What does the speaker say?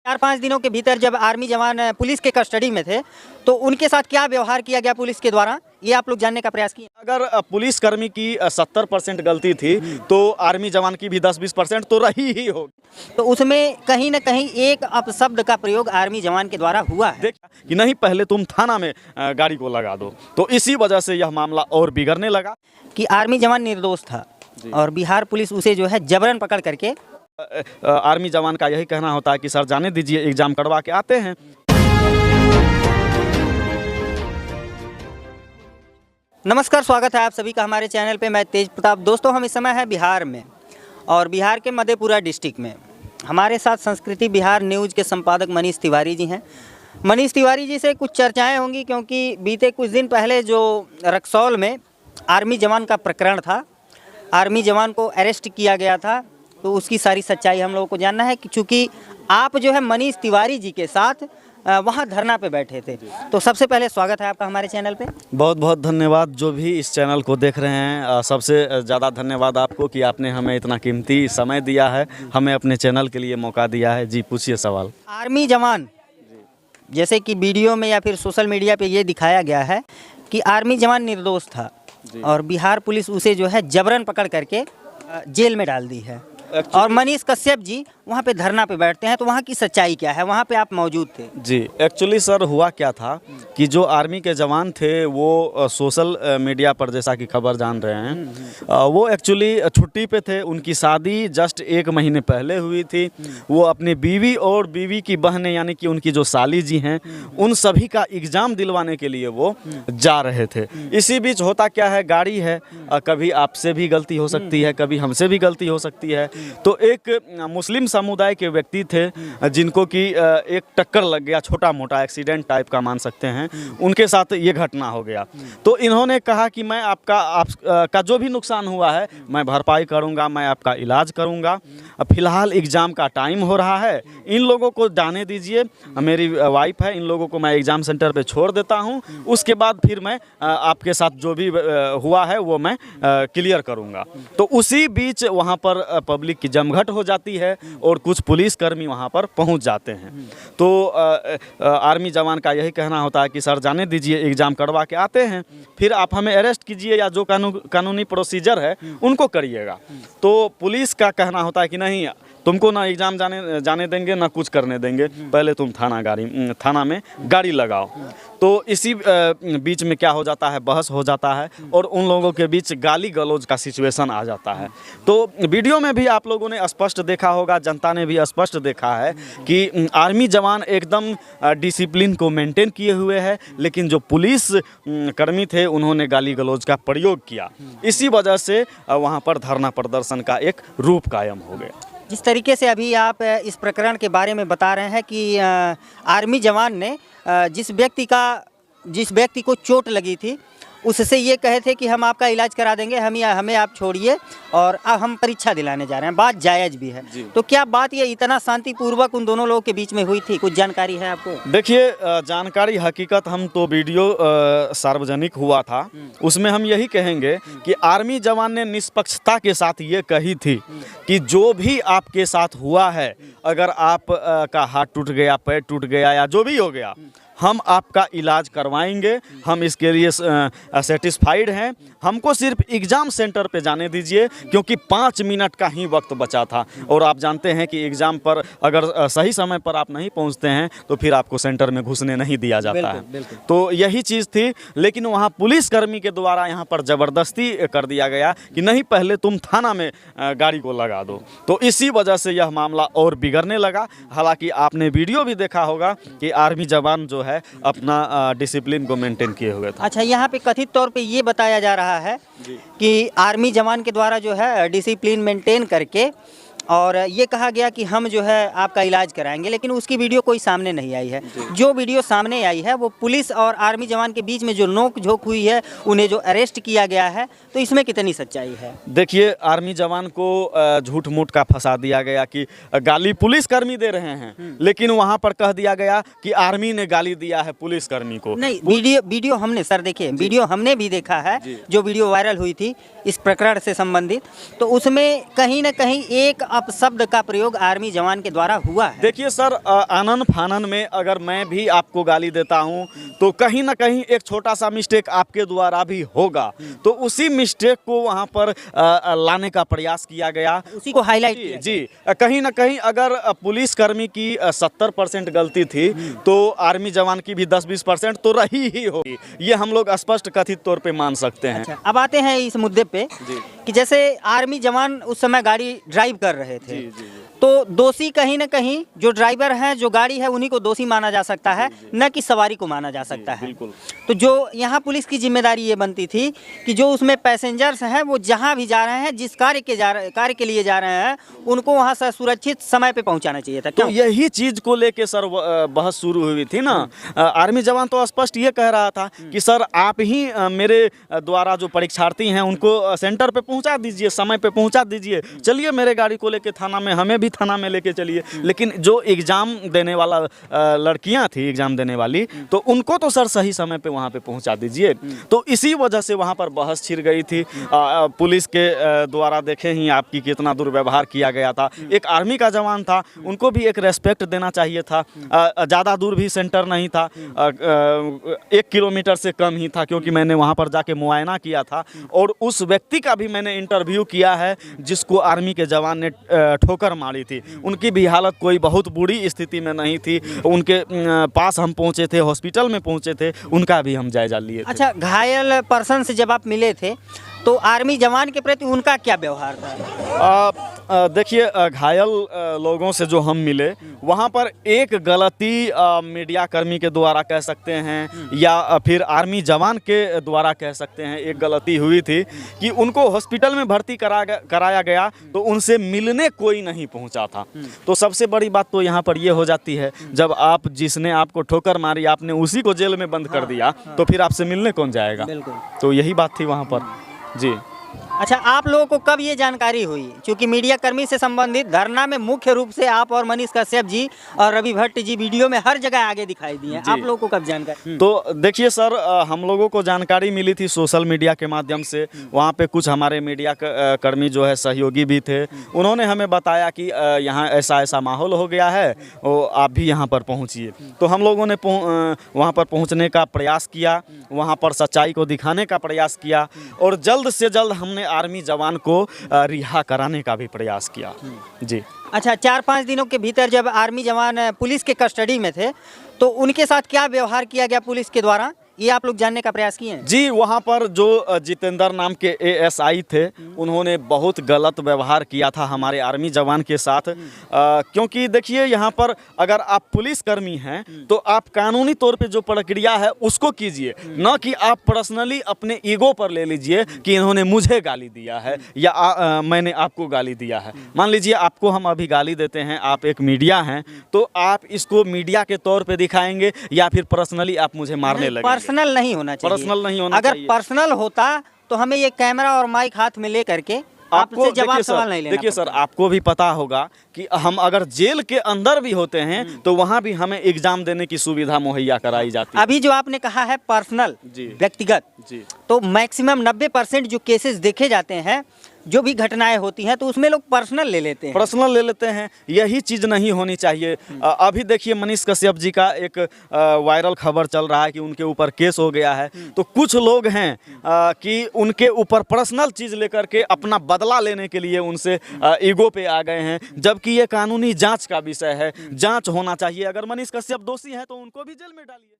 4-5 दिनों के भीतर जब आर्मी जवान पुलिस के कस्टडी में थे तो उनके साथ क्या व्यवहार किया गया पुलिस के द्वारा, ये आप लोग जानने का प्रयास किए। अगर पुलिस कर्मी की 70% गलती थी तो आर्मी जवान की भी 10-20% तो रही ही होगी। तो उसमें कहीं न कहीं एक अपशब्द का प्रयोग आर्मी जवान के द्वारा हुआ है कि नहीं पहले तुम थाना में गाड़ी को लगा दो, तो इसी वजह से यह मामला और बिगड़ने लगा कि आर्मी जवान निर्दोष था और बिहार पुलिस उसे जो है जबरन पकड़ करके। आर्मी जवान का यही कहना होता है कि सर जाने दीजिए, एग्जाम करवा के आते हैं। नमस्कार, स्वागत है आप सभी का हमारे चैनल पे। मैं तेज प्रताप। दोस्तों, हम इस समय है बिहार में और बिहार के मधेपुरा डिस्ट्रिक्ट में। हमारे साथ संस्कृति बिहार न्यूज़ के संपादक मनीष तिवारी जी हैं। मनीष तिवारी जी से कुछ चर्चाएं होंगी क्योंकि बीते कुछ दिन पहले जो रक्सौल में आर्मी जवान का प्रकरण था, आर्मी जवान को अरेस्ट किया गया था, तो उसकी सारी सच्चाई हम लोगों को जानना है कि चूँकि आप जो है मनीष तिवारी जी के साथ वहाँ धरना पे बैठे थे। तो सबसे पहले स्वागत है आपका हमारे चैनल पे। बहुत बहुत धन्यवाद जो भी इस चैनल को देख रहे हैं। सबसे ज़्यादा धन्यवाद आपको कि आपने हमें इतना कीमती समय दिया है, हमें अपने चैनल के लिए मौका दिया है। जी पूछिए सवाल। आर्मी जवान जैसे कि वीडियो में या फिर सोशल मीडिया पे ये दिखाया गया है कि आर्मी जवान निर्दोष था और बिहार पुलिस उसे जो है जबरन पकड़ करके जेल में डाल दी है और मनीष कश्यप जी वहाँ पे धरना पे बैठते हैं, तो वहाँ की सच्चाई क्या है? वहाँ पे आप मौजूद थे। जी एक्चुअली सर हुआ क्या था कि जो आर्मी के जवान थे वो सोशल मीडिया पर, जैसा कि खबर जान रहे हैं, वो एक्चुअली छुट्टी पे थे। उनकी शादी जस्ट 1 महीने पहले हुई थी। वो अपनी बीवी और बीवी की बहनें यानी कि उनकी जो साली जी हैं, उन सभी का एग्ज़ाम दिलवाने के लिए वो जा रहे थे। इसी बीच होता क्या है, गाड़ी है, कभी आपसे भी गलती हो सकती है, कभी हमसे भी गलती हो सकती है। तो एक मुस्लिम समुदाय के व्यक्ति थे जिनको कि एक टक्कर लग गया, छोटा मोटा एक्सीडेंट टाइप का मान सकते हैं, उनके साथ ये घटना हो गया। तो इन्होंने कहा कि मैं आपका जो भी नुकसान हुआ है मैं भरपाई करूंगा, मैं आपका इलाज करूंगा। फिलहाल एग्ज़ाम का टाइम हो रहा है, इन लोगों को जाने दीजिए, मेरी वाइफ है, इन लोगों को मैं एग्ज़ाम सेंटर पे छोड़ देता हूं, उसके बाद फिर मैं आपके साथ जो भी हुआ है वो मैं क्लियर करूंगा। तो उसी बीच वहाँ पर पब्लिक की जमघट हो जाती है और कुछ पुलिसकर्मी वहाँ पर पहुँच जाते हैं। तो आर्मी जवान का यही कहना होता है कि सर जाने दीजिए, एग्ज़ाम करवा के आते हैं, फिर आप हमें अरेस्ट कीजिए या जो कानूनी प्रोसीजर है उनको करिएगा। तो पुलिस का कहना होता है कि नहीं, तुमको ना एग्ज़ाम जाने देंगे ना कुछ करने देंगे, पहले तुम थाना में गाड़ी लगाओ। तो इसी बीच में क्या हो जाता है, बहस हो जाता है और उन लोगों के बीच गाली गलौज का सिचुएशन आ जाता है। तो वीडियो में भी आप लोगों ने स्पष्ट देखा होगा, जनता ने भी स्पष्ट देखा है कि आर्मी जवान एकदम डिसिप्लिन को मेंटेन किए हुए है, लेकिन जो पुलिस कर्मी थे उन्होंने गाली गलौज का प्रयोग किया। इसी वजह से वहाँ पर धरना प्रदर्शन का एक रूप कायम हो गया। जिस तरीके से अभी आप इस प्रकरण के बारे में बता रहे हैं कि आर्मी जवान ने जिस व्यक्ति को चोट लगी थी उससे ये कहे थे कि हम आपका इलाज करा देंगे, हमें आप छोड़िए और अब हम परीक्षा दिलाने जा रहे हैं। बात जायज़ भी है। तो क्या बात ये इतना शांतिपूर्वक उन दोनों लोगों के बीच में हुई थी? कुछ जानकारी है आपको? देखिए जानकारी हकीकत हम तो वीडियो सार्वजनिक हुआ था, उसमें हम यही कहेंगे कि आर्मी जवान ने निष्पक्षता के साथ ये कही थी कि जो भी आपके साथ हुआ है, अगर आप का हाथ टूट गया, पैर टूट गया या जो भी हो गया, हम आपका इलाज करवाएंगे, हम इसके लिए सेटिस्फाइड हैं। हमको सिर्फ एग्ज़ाम सेंटर पे जाने दीजिए, क्योंकि 5 मिनट का ही वक्त बचा था और आप जानते हैं कि एग्ज़ाम पर अगर सही समय पर आप नहीं पहुंचते हैं तो फिर आपको सेंटर में घुसने नहीं दिया जाता है। तो यही चीज़ थी, लेकिन वहाँ पुलिसकर्मी के द्वारा यहाँ पर ज़बरदस्ती कर दिया गया कि नहीं पहले तुम थाना में गाड़ी को लगा दो। तो इसी वजह से यह मामला और बिगड़ने लगा। हालाँकि आपने वीडियो भी देखा होगा कि आर्मी जवान जो है अपना डिसिप्लिन को मेंटेन किए हुए था। अच्छा, यहाँ पे कथित तौर पे ये बताया जा रहा है कि आर्मी जवान के द्वारा जो है डिसिप्लिन मेंटेन करके और ये कहा गया कि हम जो है आपका इलाज कराएंगे, लेकिन उसकी वीडियो कोई सामने नहीं आई है। जो वीडियो सामने आई है वो पुलिस और आर्मी जवान के बीच में जो नोक झोंक हुई है, उन्हें जो अरेस्ट किया गया है, तो इसमें कितनी सच्चाई है? देखिए, आर्मी जवान को झूठ मूठ का फंसा दिया गया कि गाली पुलिसकर्मी दे रहे हैं, लेकिन वहाँ पर कह दिया गया कि आर्मी ने गाली दिया है पुलिसकर्मी को। नहीं, वीडियो हमने सर देखिए, वीडियो हमने भी देखा है, जो वीडियो वायरल हुई थी इस प्रकरण से संबंधित, तो उसमें कहीं ना कहीं एक अपशब्द का प्रयोग आर्मी जवान के द्वारा हुआ है। देखिए सर, आनन फानन में अगर मैं भी आपको गाली देता हूं तो कहीं ना कहीं एक छोटा सा मिस्टेक आपके द्वारा भी होगा, तो उसी मिस्टेक को वहां पर लाने का प्रयास किया गया, उसी को हाईलाइट किया जी। कहीं ना कहीं अगर पुलिसकर्मी की 70% गलती थी तो आर्मी जवान की भी 10-20% तो रही ही होगी, ये हम लोग स्पष्ट कथित तौर पे मान सकते हैं। अच्छा, अब आते हैं इस मुद्दे पे कि जैसे आर्मी जवान उस समय गाड़ी ड्राइव कर रहे थे, तो दोषी कहीं ना कहीं जो ड्राइवर हैं, जो गाड़ी है, उन्हीं को दोषी माना जा सकता है, न कि सवारी को माना जा सकता है। बिल्कुल। तो जो यहाँ पुलिस की जिम्मेदारी ये बनती थी कि जो उसमें पैसेंजर्स हैं वो जहाँ भी जा रहे हैं, जिस कार्य के लिए जा रहे हैं, उनको वहाँ से सुरक्षित समय पे पहुँचाना चाहिए था। तो यही चीज को लेके सर बहस शुरू हुई थी ना। आर्मी जवान तो स्पष्ट ये कह रहा था कि सर आप ही मेरे द्वारा जो परीक्षार्थी हैं उनको सेंटर पे पहुंचा दीजिए, समय पे पहुंचा दीजिए, चलिए मेरे गाड़ी को लेके थाना में, हमें भी थाना में लेके चलिए। लेकिन जो एग्जाम देने वाला लड़कियां थी, एग्जाम देने वाली, तो उनको तो सर सही समय पे वहां पे पहुंचा दीजिए। तो इसी वजह से वहां पर बहस छिड़ गई थी। पुलिस के द्वारा देखे ही आपकी कितना दुर्व्यवहार किया गया था। एक आर्मी का जवान था, उनको भी एक रेस्पेक्ट देना चाहिए था। ज़्यादा दूर भी सेंटर नहीं था, 1 किलोमीटर से कम ही था, क्योंकि मैंने वहाँ पर जाके मुआयना किया था और उस व्यक्ति का भी मैंने इंटरव्यू किया है जिसको आर्मी के जवान ने ठोकर मारी थी। उनकी भी हालत कोई बहुत बुरी स्थिति में नहीं थी। उनके पास हम पहुँचे थे, हॉस्पिटल में पहुँचे थे, उनका भी हम जायजा लिए थे। अच्छा, घायल पर्सन से जब आप मिले थे तो आर्मी जवान के प्रति उनका क्या व्यवहार था? देखिए, घायल लोगों से जो हम मिले वहाँ पर एक गलती मीडिया कर्मी के द्वारा कह सकते हैं या फिर आर्मी जवान के द्वारा कह सकते हैं, एक गलती हुई थी कि उनको हॉस्पिटल में भर्ती कराया गया तो उनसे मिलने कोई नहीं पहुँचा था। तो सबसे बड़ी बात तो यहाँ पर ये हो जाती है, जब आप जिसने आपको ठोकर मारी आपने उसी को जेल में बंद कर दिया तो फिर आपसे मिलने कौन जाएगा? तो यही बात थी वहाँ पर जी। अच्छा, आप लोगों को कब ये जानकारी हुई? क्योंकि मीडिया कर्मी से संबंधित धरना में मुख्य रूप से आप और मनीष कश्यप जी और रवि भट्ट जी वीडियो में हर जगह आगे दिखाई दिए हैं, आप लोगों को कब जानकारी? तो देखिए सर, हम लोगों को जानकारी मिली थी सोशल मीडिया के माध्यम से। वहाँ पे कुछ हमारे मीडिया कर्मी जो है सहयोगी भी थे, उन्होंने हमें बताया कि यहाँ ऐसा ऐसा माहौल हो गया है, आप भी यहाँ पर पहुँचिए। तो हम लोगों ने वहाँ पर पहुँचने का प्रयास किया, वहाँ पर सच्चाई को दिखाने का प्रयास किया और जल्द से जल्द हमने आर्मी जवान को रिहा कराने का भी प्रयास किया जी। अच्छा, 4-5 दिनों के भीतर जब आर्मी जवान पुलिस के कस्टडी में थे तो उनके साथ क्या व्यवहार किया गया पुलिस के द्वारा, ये आप लोग जानने का प्रयास किए हैं? जी, वहाँ पर जो जितेंद्र नाम के एएसआई थे, उन्होंने बहुत गलत व्यवहार किया था हमारे आर्मी जवान के साथ। क्योंकि देखिए, यहाँ पर अगर आप पुलिसकर्मी हैं तो आप कानूनी तौर पे जो प्रक्रिया है उसको कीजिए, न कि आप पर्सनली अपने ईगो पर ले लीजिए कि इन्होंने मुझे गाली दिया है या मैंने आपको गाली दिया है। मान लीजिए आपको हम अभी गाली देते हैं, आप एक मीडिया हैं, तो आप इसको मीडिया के तौर पे दिखाएंगे या फिर पर्सनली आप मुझे मारने लगेंगे? पर्सनल नहीं होना चाहिए। पर्सनल नहीं होना अगर चाहिए। पर्सनल होता तो हमें ये कैमरा और माइक हाथ में ले करके आपसे जवाब सवाल नहीं लेना। देखिए सर, आपको भी पता होगा कि हम अगर जेल के अंदर भी होते हैं तो वहाँ भी हमें एग्जाम देने की सुविधा मुहैया कराई जाती है। अभी जो आपने कहा है पर्सनल, व्यक्तिगत, तो मैक्सिमम 90% जो केसेस देखे जाते हैं, जो भी घटनाएं होती हैं, तो उसमें लोग पर्सनल ले लेते हैं। यही चीज़ नहीं होनी चाहिए। अभी देखिए, मनीष कश्यप जी का एक वायरल खबर चल रहा है कि उनके ऊपर केस हो गया है। तो कुछ लोग हैं कि उनके ऊपर पर्सनल चीज़ लेकर के अपना बदला लेने के लिए उनसे ईगो पे आ गए हैं, जबकि ये कानूनी जांच का विषय है, जांच होना चाहिए। अगर मनीष कश्यप दोषी हैं तो उनको भी जेल में डालिए।